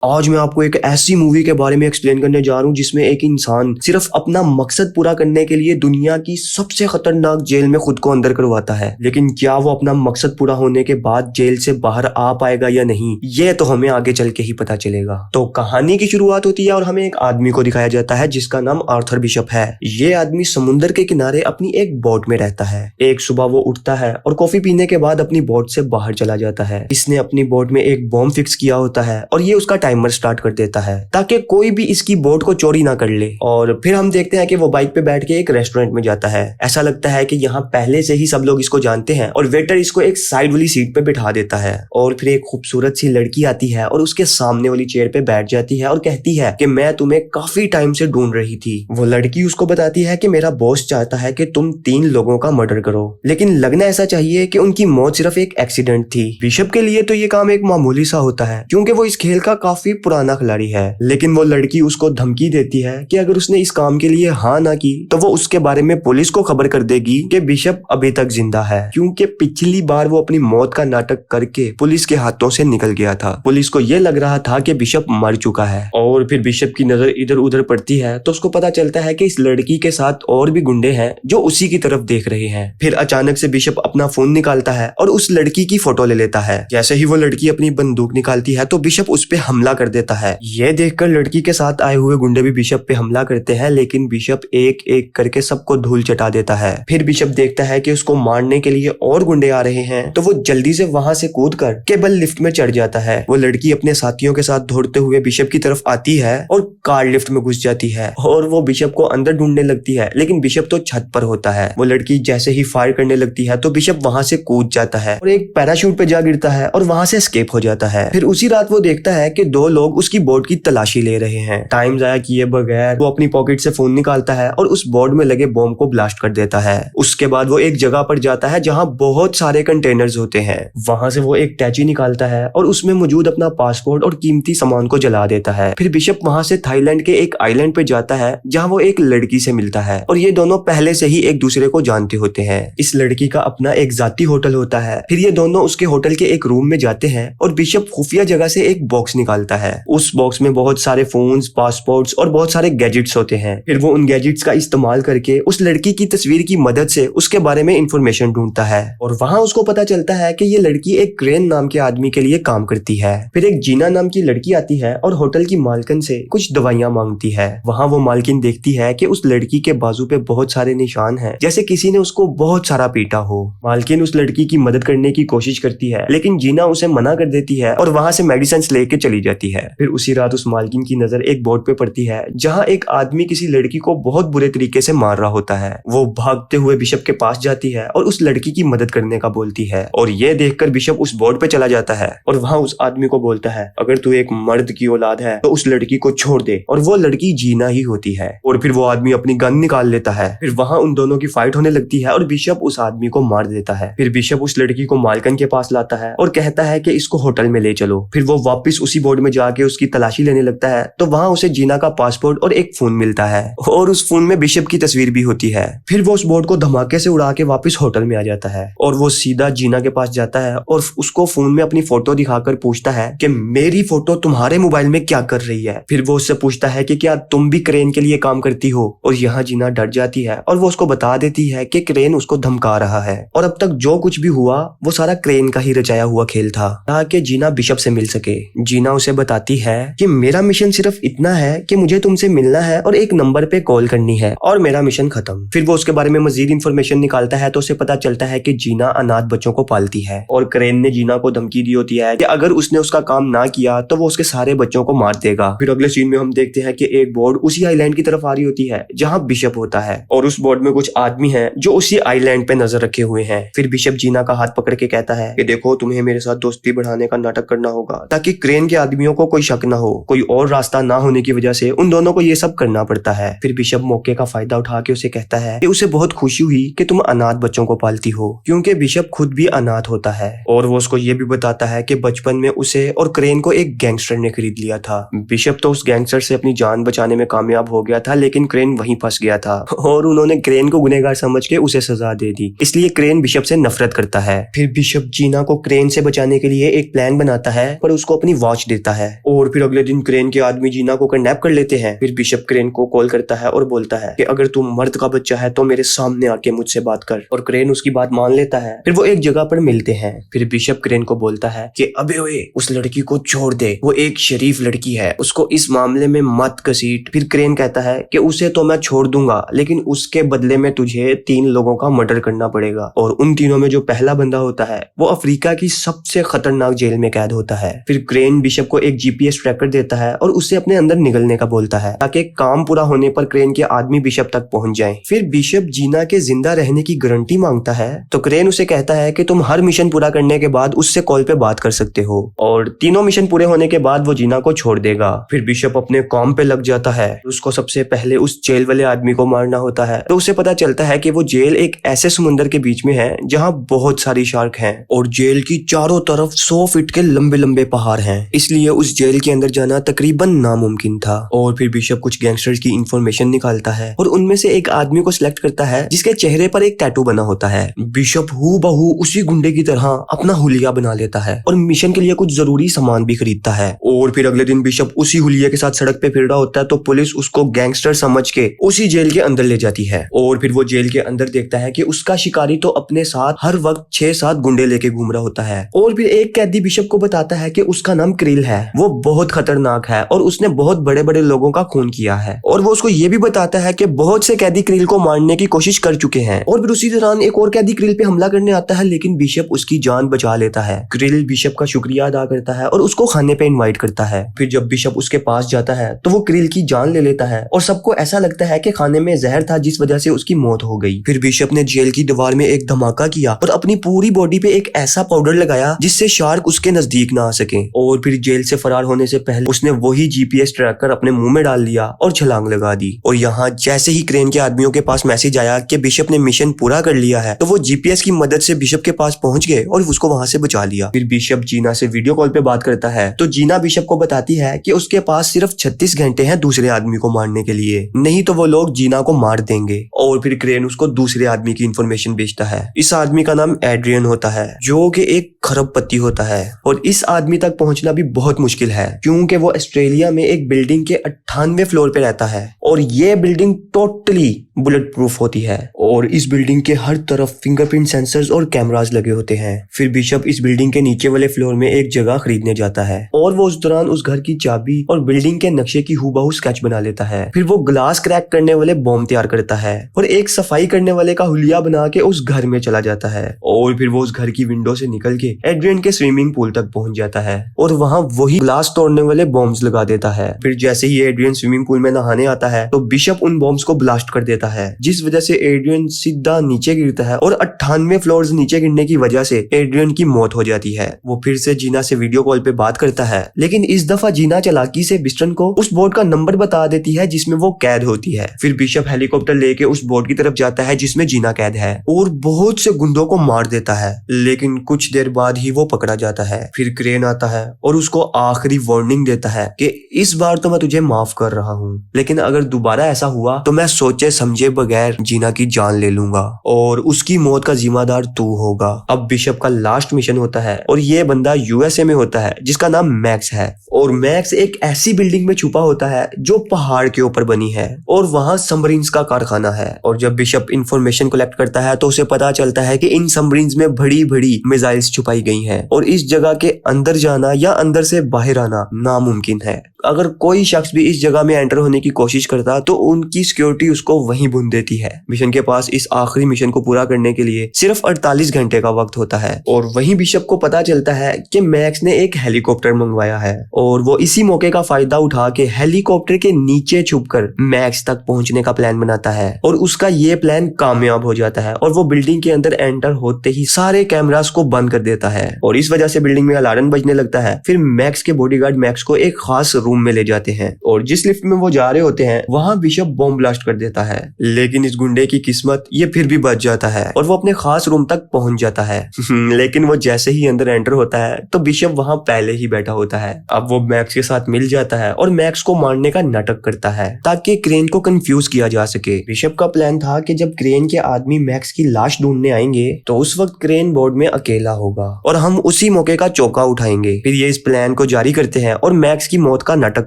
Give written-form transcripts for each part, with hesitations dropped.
आज मैं आपको एक ऐसी मूवी के बारे में एक्सप्लेन करने जा रहा हूँ जिसमें एक इंसान सिर्फ अपना मकसद पूरा करने के लिए दुनिया की सबसे खतरनाक जेल में खुद को अंदर करवाता है। लेकिन क्या वो अपना मकसद पूरा होने के बाद जेल से बाहर आ पाएगा या नहीं, ये तो हमें आगे चल के ही पता चलेगा। तो कहानी की शुरुआत होती है और हमें एक आदमी को दिखाया जाता है जिसका नाम आर्थर बिशप है। ये आदमी समुद्र के किनारे अपनी एक बोट में रहता है। एक सुबह वो उठता है और कॉफी पीने के बाद अपनी बोट से बाहर चला जाता है। इसने अपनी बोट में एक बॉम्ब फिक्स किया होता है और ये उसका टाइमर स्टार्ट कर देता है ताकि कोई भी इसकी बोट को चोरी ना कर ले। और फिर हम देखते हैं कि वो बाइक पे बैठ के एक रेस्टोरेंट में जाता है। ऐसा लगता है कि यहाँ पहले से ही सब लोग इसको जानते हैं और वेटर इसको एक साइड वाली सीट पे बिठा देता है। और फिर एक खूबसूरत सी लड़की आती है और उसके सामने वाली चेयर पे बैठ जाती है और कहती है कि मैं तुम्हें काफी टाइम से ढूंढ रही थी। वो लड़की उसको बताती है कि मेरा बॉस चाहता है कि तुम 3 लोगों का मर्डर करो, लेकिन लगना ऐसा चाहिए कि उनकी मौत सिर्फ एक एक्सीडेंट थी। बिशप के लिए तो ये काम एक मामूली सा होता है क्योंकि वो इस खेल का काफी पुराना खिलाड़ी है। लेकिन वो लड़की उसको धमकी देती है कि अगर उसने इस काम के लिए हाँ ना की तो वो उसके बारे में पुलिस को खबर कर देगी कि बिशप अभी तक जिंदा है, क्योंकि पिछली बार वो अपनी मौत का नाटक करके पुलिस के हाथों से निकल गया था। पुलिस को ये लग रहा था कि बिशप मर चुका है। और फिर बिशप की नजर इधर उधर पड़ती है तो उसको पता चलता है कि इस लड़की के साथ और भी गुंडे हैं जो उसी की तरफ देख रहे हैं। फिर अचानक से बिशप अपना फोन निकालता है और उस लड़की की फोटो ले लेता है। जैसे ही वो लड़की अपनी बंदूक निकालती है तो बिशप उस पे हमला कर देता है। ये देखकर लड़की के साथ आए हुए गुंडे भी बिशप पे हमला करते हैं, लेकिन बिशप एक एक करके सबको धूल चटा देता है। फिर बिशप देखता है कि उसको मारने के लिए और गुंडे आ रहे हैं तो वो जल्दी से वहां से कूद कर केबल लिफ्ट में चढ़ जाता है। वो लड़की अपने साथियों के साथ दौड़ते हुए बिशप की तरफ आती है और कार लिफ्ट में घुस जाती है और वो बिशप को अंदर ढूंढने लगती है, लेकिन बिशप तो छत पर होता है। वो लड़की जैसे ही फायर करने लगती है तो बिशप वहां से कूद जाता है और एक पैराशूट पे जा गिरता है और वहां से एस्केप हो जाता है। फिर उसी रात वो देखता है कि 2 लोग उसकी बोट की तलाशी ले रहे हैं। टाइम जाया किए बगैर वो अपनी पॉकेट से फोन निकालता है और उस बोर्ड में लगे बॉम्ब को ब्लास्ट कर देता है। उसके बाद वो एक जगह पर जाता है जहां बहुत सारे कंटेनर्स होते हैं। वहां से वो एक टैची निकालता है और उसमें मौजूद अपना पासपोर्ट और कीमती सामान को जला देता है। फिर बिशप वहां से थाईलैंड के एक आइलैंड पे जाता है जहां वो एक लड़की से मिलता है और ये दोनों पहले से ही एक दूसरे को जानते होते हैं। इस लड़की का अपना एक जाती होटल होता है। फिर ये दोनों उसके होटल के एक रूम में जाते हैं और बिशप खुफिया जगह से एक बॉक्स निकालता है। उस बॉक्स में बहुत सारे फोन्स, पासपोर्ट्स और बहुत सारे गैजेट्स होते हैं। फिर वो उन गैजेट्स का इस्तेमाल करके उस लड़की की तस्वीर की मदद से उसके बारे में इंफॉर्मेशन ढूंढता है और वहां उसको पता चलता है कि ये लड़की एक क्रेन नाम के आदमी के लिए काम करती है। फिर एक जीना नाम की लड़की आती है और होटल की मालकिन से कुछ दवाइयां मांगती है। वहां वो मालकिन देखती है कि उस लड़की के बाजू पे बहुत सारे निशान हैं, जैसे किसी ने उसको बहुत सारा पीटा हो। मालकिन उस लड़की की मदद करने की कोशिश करती है, लेकिन जीना उसे मना कर देती है और वहां से मेडिसिन लेके चली जाती है। फिर उसी रात उस मालकिन की नजर एक बोर्ड पे पड़ती है जहां एक आदमी किसी लड़की को बहुत बुरे तरीके से मार रहा होता है। वो भागते हुए बिशप के पास जाती है और उस लड़की की मदद करने का बोलती है और ये देखकर बिशप उस बोर्ड पे चला जाता है और वहां उस आदमी को बोलता है, अगर तू एक मर्द की औलाद है तो उस लड़की को छोड़ दे। और वो लड़की जीना ही होती है। और फिर वो आदमी अपनी गन निकाल लेता है। फिर वहां उन दोनों की फाइट होने लगती है और बिशप उस आदमी को मार देता है। फिर बिशप उस लड़की को मालकन के पास लाता है और कहता है कि इसको होटल में ले चलो। फिर वो वापस उसी बोर्ड में जाके उसकी तलाशी लेने लगता है तो वहां उसे जीना का पासपोर्ट और एक फोन मिलता है और उस फोन में बिशप की तस्वीर भी होती है। फिर वो उस बोर्ड को धमाके से उड़ा के वापस होटल में आ जाता है और वो सीधा जीना के पास जाता है और उसको फोन में अपनी फोटो दिखाकर पूछता है कि मेरी फोटो तुम्हारे मोबाइल में क्या कर रही है। फिर वो उससे पूछता है कि क्या तुम भी क्रेन के लिए काम करती हो। और यहाँ जीना डर जाती है और वो उसको बता देती है कि क्रेन उसको धमका रहा है और अब तक जो कुछ भी हुआ वो सारा क्रेन का ही रचाया हुआ खेल था ताकि जीना बिशप से मिल सके। जीना उसे बताती है कि मेरा मिशन सिर्फ इतना है कि मुझे तुमसे मिलना है और एक नंबर पे कॉल करनी है और मेरा मिशन खत्म। फिर वो उसके बारे में मजीद इंफॉर्मेशन निकालता है तो उसे पता चलता है कि जीना अनाथ बच्चों को पालती है और क्रेन ने जीना को धमकी दी होती है कि अगर उसने उसका काम ना किया तो वो उसके सारे बच्चों को मार देगा। फिर अगले सीन में हम देखते हैं कि एक बोर्ड उसी आइलैंड की तरफ आ रही होती है जहाँ बिशप होता है और उस बोर्ड में कुछ आदमी हैं जो उसी आइलैंड पे नजर रखे हुए हैं। फिर बिशप जीना का हाथ पकड़ के कहता है कि देखो, तुम्हें मेरे साथ दोस्ती बढ़ाने का नाटक करना होगा ताकि क्रेन के आदमियों को कोई शक ना हो। कोई और रास्ता ना होने की वजह से उन दोनों को ये सब करना पड़ता है। फिर बिशप मौके का फायदा उठा के उसे कहता है कि उसे बहुत खुशी हुई कि तुम अनाथ बच्चों को पालती हो, क्योंकि बिशप खुद भी अनाथ होता है। और वो उसको ये भी बताता है कि बचपन में उसे और क्रेन को एक गैंगस्टर ने खरीद लिया था। बिशप तो उस गैंगस्टर से अपनी जान बचाने में कामयाब हो गया था, लेकिन क्रेन वहीं फंस गया था और उन्होंने क्रेन को गुनहगार समझ के उसे सजा दे दी। इसलिए क्रेन बिशप से नफरत करता है। फिर बिशप जीना को क्रेन से बचाने के लिए एक प्लान बनाता है पर उसको अपनी वॉच देता देता है। और फिर अगले दिन क्रेन के आदमी जीना को किडनैप कर लेते हैं। फिर बिशप क्रेन को कॉल करता है और बोलता है कि अगर तुम मर्द का बच्चा है तो मेरे सामने आके मुझसे बात कर। और क्रेन उसकी बात मान लेता है। फिर वो एक जगह पर मिलते हैं। फिर बिशप क्रेन को बोलता है कि अबे ओए, उस लड़की को छोड़ दे, वो एक शरीफ लड़की है, उसको इस मामले में मत घसीट। फिर क्रेन कहता है कि उसे तो मैं छोड़ दूंगा, लेकिन उसके बदले में तुझे 3 लोगों का मर्डर करना पड़ेगा। और उन तीनों में जो पहला बंदा होता है वो अफ्रीका की सबसे खतरनाक जेल में कैद होता है। फिर क्रेन बिशप को एक जीपीएस ट्रैकर देता है और उससे अपने अंदर निगलने का बोलता है ताकि काम पूरा होने पर क्रेन के आदमी बिशप तक पहुंच जाएं। फिर बिशप जीना के जिंदा रहने की गारंटी मांगता है तो क्रेन उसे कहता है कि तुम हर मिशन पूरा करने के बाद उससे कॉल पे बात कर सकते हो। और तीनों मिशन पूरे होने के बाद वो जीना को छोड़ देगा। फिर बिशप अपने काम पे लग जाता है। उसको सबसे पहले उस जेल वाले आदमी को मारना होता है। तो उसे पता चलता है कि वो जेल एक ऐसे समुंदर के बीच में है जहाँ बहुत सारी शार्क हैं और जेल की चारों तरफ 100 फीट के लंबे लंबे पहाड़ हैं, इसलिए उस जेल के अंदर जाना तकरीबन नामुमकिन था। और फिर बिशप कुछ गैंगस्टर्स की इंफॉर्मेशन निकालता है और उनमें से एक आदमी को सिलेक्ट करता है जिसके चेहरे पर एक टैटू बना होता है। बिशप हूबहू उसी गुंडे की तरह अपना हुलिया बना लेता है और मिशन के लिए कुछ जरूरी सामान भी खरीदता है। और फिर अगले दिन बिशप उसी हुलिया के साथ सड़क पे फिर रहा होता है तो पुलिस उसको गैंगस्टर समझ के उसी जेल के अंदर ले जाती है। और फिर वो जेल के अंदर देखता है कि उसका शिकारी तो अपने साथ हर वक्त 6-7 गुंडे लेके घूम रहा होता है। और फिर एक कैदी बिशप को बताता है कि उसका नाम क्रिल है, वो बहुत खतरनाक है और उसने बहुत बड़े बड़े लोगों का खून किया है। और वो उसको ये भी बताता है कि बहुत से कैदी क्रिल को मारने की कोशिश कर चुके हैं। और फिर उसी दौरान एक और कैदी क्रिल पे हमला करने आता है, लेकिन बिशप उसकी जान बचा लेता है। क्रिल बिशप का शुक्रिया अदा करता है और उसको खाने पे इनवाइट करता है। फिर जब बिशप उसके पास जाता है तो वो क्रिल की जान ले लेता है और सबको ऐसा लगता है कि खाने में जहर था जिस वजह से उसकी मौत हो गई। फिर बिशप ने जेल की दीवार में एक धमाका किया और अपनी पूरी बॉडी पे एक ऐसा पाउडर लगाया जिससे शार्क उसके नजदीक ना आ सके। और फिर जेल से फरार होने से पहले उसने वही जीपीएस ट्रैकर अपने मुंह में डाल लिया और छलांग लगा दी। और यहाँ जैसे ही क्रेन के आदमियों के पास मैसेज आया कि बिशप ने मिशन पूरा कर लिया है तो वो जीपीएस की मदद से बिशप के पास पहुंच गए और उसको वहां से बचा लिया। फिर बिशप जीना से वीडियो कॉल पे बात करता है तो जीना बिशप को बताती है कि उसके पास सिर्फ 36 घंटे हैं दूसरे आदमी को मारने के लिए, नहीं तो वो लोग जीना को मार देंगे। और फिर क्रेन उसको दूसरे आदमी की इंफॉर्मेशन भेजता है। इस आदमी का नाम एड्रियन होता है जो कि एक खरबपति होता है और इस आदमी तक पहुंचना भी बहुत मुश्किल है क्योंकि वो ऑस्ट्रेलिया में एक बिल्डिंग के 98वें फ्लोर पे रहता है और ये बिल्डिंग टोटली बुलेट प्रूफ होती है और इस बिल्डिंग के हर तरफ फिंगरप्रिंट सेंसर्स और कैमरास लगे होते हैं। फिर बिशप इस बिल्डिंग के नीचे वाले फ्लोर में एक जगह खरीदने जाता है और वो उस दौरान उस घर की चाबी और बिल्डिंग के नक्शे की हूबहू स्केच बना लेता है। फिर वो ग्लास क्रैक करने वाले बॉम्ब तैयार करता है और एक सफाई करने वाले का हुलिया बना के उस घर में चला जाता है। और फिर वो उस घर की विंडो से निकल के एड्रियन के स्विमिंग पूल तक पहुंच जाता है और वहां वही ग्लास तोड़ने वाले बॉम्ब्स लगा देता है। फिर जैसे ही एड्रियन स्विमिंग पूल में नहाने आता है तो बिशप उन बॉम्ब्स को ब्लास्ट कर देता है जिस वजह से एड्रियन सीधा नीचे गिरता है और 98 फ्लोर्स नीचे गिरने की वजह से एड्रियन की मौत हो जाती है। वो फिर से जीना से वीडियो कॉल पे बात करता है, लेकिन इस दफा जीना चालाकी से बिस्टन को उस बोट का नंबर बता देती है जिसमें वो कैद होती है। फिर बिशप हेलीकॉप्टर लेके उस बोट की तरफ जाता है जिसमें जीना कैद है और बहुत से गुंडों को मार देता है, लेकिन कुछ देर बाद ही वो पकड़ा जाता है। फिर क्रेन आता है और उसको आखिरी वार्निंग देता है कि इस बार तो मैं तुझे माफ कर रहा हूँ, लेकिन अगर दोबारा ऐसा हुआ तो मैं सोचे समझे बगैर जीना की जान ले लूंगा और उसकी मौत का जिम्मेदार तू होगा। अब बिशप का लास्ट मिशन होता है और ये बंदा यूएसए में होता है जिसका नाम मैक्स है और मैक्स एक ऐसी बिल्डिंग में छुपा होता है जो पहाड़ के ऊपर बनी है और वहां सबमरीन्स का कारखाना है। और जब बिशप इंफॉर्मेशन कलेक्ट करता है तो उसे पता चलता है कि इन सबमरीन्स में बड़ी बड़ी मिसाइल्स छुपाई गई हैं और इस जगह के अंदर जाना या अंदर से बाहर आना नामुमकिन है। अगर कोई शख्स भी इस जगह में एंटर होने की कोशिश करता तो उनकी सिक्योरिटी उसको वहीं भून देती है। मिशन के पास इस आखिरी मिशन को पूरा करने के लिए सिर्फ 48 घंटे का वक्त होता है और वहीं बिशप को पता चलता है कि मैक्स ने एक हेलीकॉप्टर मंगवाया है और वो इसी मौके का फायदा उठा के हेलीकॉप्टर के नीचे छुपकर मैक्स तक पहुंचने का प्लान बनाता है और उसका ये प्लान कामयाब हो जाता है और वो बिल्डिंग के अंदर एंटर होते ही सारे कैमरास को बंद कर देता है और इस वजह से बिल्डिंग में अलार्म बजने लगता है। फिर मैक्स के बॉडीगार्ड मैक्स को एक खास रूम में ले जाते हैं और जिस लिफ्ट में वो जा रहे होते हैं वहां बिशप बॉम्ब ब्लास्ट कर देता है लेकिन इस गुंडे की किस्मत ये फिर भी बच जाता है और वो अपने खास रूम तक पहुंच जाता है। लेकिन वो जैसे ही अंदर एंटर होता है तो बिशप वहां पहले ही बैठा होता है। अब वो मैक्स के साथ मिल जाता है और मैक्स को मारने का नाटक करता है ताकि क्रेन को कंफ्यूज किया जा सके। बिशप का प्लान था कि जब क्रेन के आदमी मैक्स की लाश ढूंढने आएंगे तो उस वक्त क्रेन बोर्ड में अकेला होगा और हम उसी मौके का चौका उठाएंगे। फिर ये इस प्लान को जारी करते हैं और मैक्स की मौत का नाटक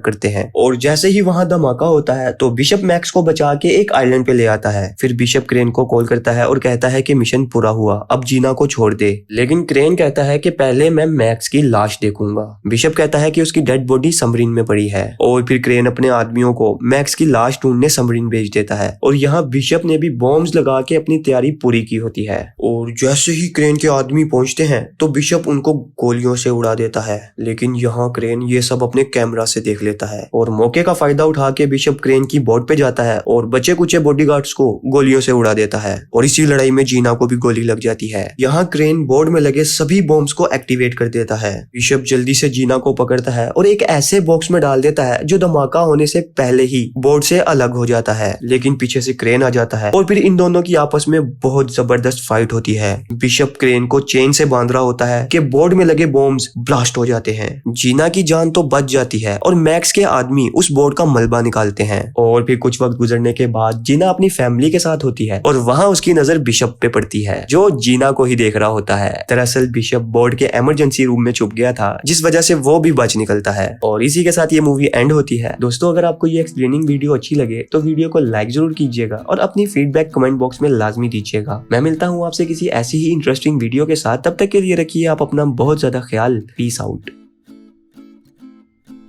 करते हैं। और जैसे ही वहां धमाका होता है तो बिशप मैक्स को बचा के एक आइलैंड पे ले आता है। फिर बिशप क्रेन को कॉल करता है और कहता है कि मिशन पूरा हुआ, अब जीना को छोड़ दे। लेकिन क्रेन कहता है कि पहले मैं मैक्स की लाश देखूंगा। बिशप कहता है कि उसकी डेड बॉडी सबमरीन में पड़ी है और फिर क्रेन अपने आदमियों को मैक्स की लाश ढूंढने सबमरीन भेज देता है। और यहाँ बिशप ने भी बॉम्ब्स लगा के अपनी तैयारी पूरी की होती है। और जैसे ही क्रेन के आदमी पहुंचते हैं तो बिशप उनको गोलियों से उड़ा देता है। लेकिन यहाँ क्रेन ये सब अपने कैमरा से देख लेता है और मौके का फायदा उठा के बिशप क्रेन की बोट पे जाता है और बचे कुचे बॉडीगार्ड्स को गोलियों से उड़ा देता है। और इसी लड़ाई में जीना को भी गोली लग जाती है। यहाँ क्रेन बोर्ड में लगे सभी बॉम्ब्स को एक्टिवेट कर देता है। बिशप जल्दी से जीना को पकड़ता है और एक ऐसे बॉक्स में डाल देता है जो धमाका होने से पहले ही बोर्ड से अलग हो जाता है। लेकिन पीछे से क्रेन आ जाता है और फिर इन दोनों की आपस में बहुत जबरदस्त फाइट होती है। बिशप क्रेन को चेन से बांध रहा होता है कि बोर्ड में लगे बॉम्ब्स ब्लास्ट हो जाते हैं। जीना की जान तो बच जाती है और मैक्स के आदमी उस बोर्ड का मलबा निकालते हैं। और फिर कुछ वक्त गुजरने के बाद जीना अपनी फैमिली के साथ होती है और वहां उसकी नजर बिशप पे पड़ती है जो जीना को ही देख रहा होता है। दरअसल बिशप बोर्ड के इमरजेंसी रूम में छुप गया था जिस वजह से वो भी बच निकलता है। और इसी के साथ ये मूवी एंड होती है। दोस्तों अगर आपको ये एक्सप्लेनिंग वीडियो अच्छी लगे तो वीडियो को लाइक जरूर कीजिएगा और अपनी फीडबैक कमेंट बॉक्स में लाजमी दीजिएगा। मैं मिलता हूँ आपसे किसी ऐसी ही इंटरेस्टिंग वीडियो के साथ। तब तक के लिए रखिए आप अपना बहुत ज्यादा ख्याल। Peace out.